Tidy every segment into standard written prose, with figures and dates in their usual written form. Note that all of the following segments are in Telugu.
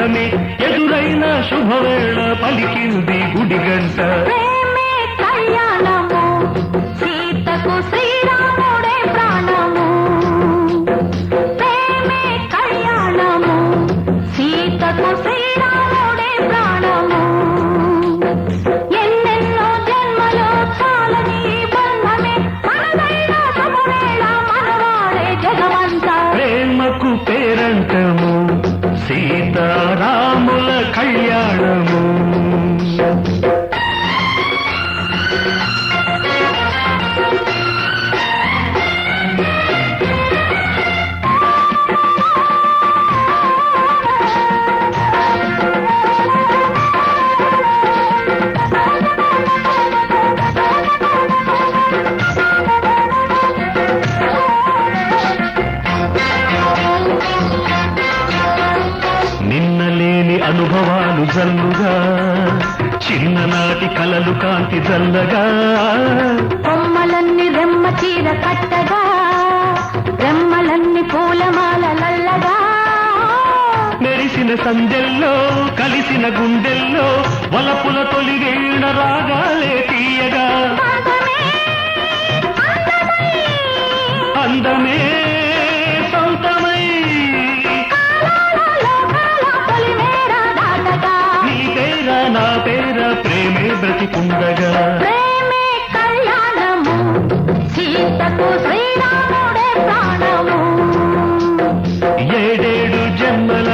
బంధమే ఎదురైన శుభవేళ పలికింది గుడిగంట. ప్రేమే కళ్యాణము సీతకు శ్రీరాముడే ప్రాణము. ప్రేమే కళ్యాణము సీతకు శ్రీరాముడే ప్రాణము. ఎన్నెన్నో జన్మలో చాలని బంధమే మనదైన శుభవేళ మనవాడే జగమంత. ప్రేమకు పేరంటము సీతారాముల కళ్యాణము. నిన్నలేని అనుభవాలు జల్లుగా చిన్ననాటి కలలు కాంతి జల్లగా. కొమ్మలన్నీ రెమ్మ చీర కట్టగా రెమ్మలన్నీ పూలమాలల్లగా. మెరిసిన సందెల్లో కలిసిన గుండెల్లో వలపుల తొలి వీణ రాగాలే తీయగా. అందమే సొంతమై నీ పేర నా పేర ప్రేమే బ్రతికుండగా. ప్రేమే కళ్యాణము సీతకు శ్రీరాముడే ప్రాణము. ఏడేడు జన్మల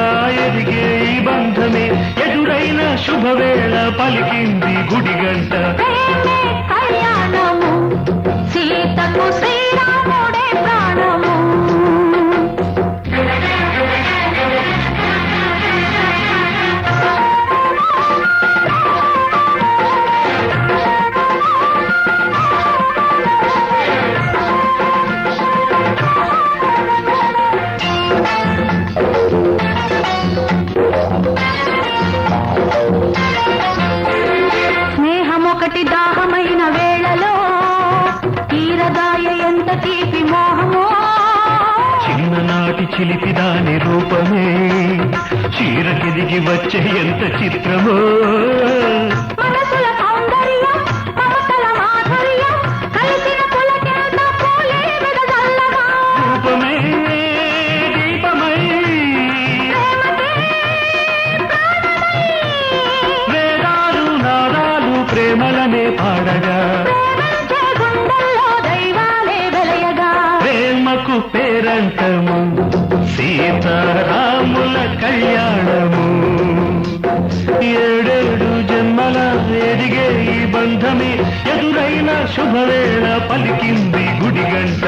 ఎదిగే ఈ బంధమే ఎదురైన శుభవేళ పలికింది గుడిగంట. ప్రేమే కళ్యాణము సీతకు శ్రీరాముడే ప్రాణము. స్నేహమొకటి దాహమైన వేళలో తీరదాయ ఎంత తీపి మోహమో. చిన్ననాటి చిలిపిదాని రూపమే చీరకెదిగి వచ్చే ఎంత చిత్రమో. మనసుల సౌందర్యం మమతల మాధుర్యం కలిసిన పులకెంత పూలే వెదజల్లగా. రూపమే దీపమై వేదాలు నాదాలు ప్రేమలనే పాడగా. ప్రేమించే గుండెల్లో దైవాలే వెలయగా. ప్రేమకు పేరంటము సీతారాముల కళ్యాణము. ఏడేడు జన్మల ఎదిగే ఈ బంధమే ఎదురైన శుభవేళ పలికింది గుడిగంట.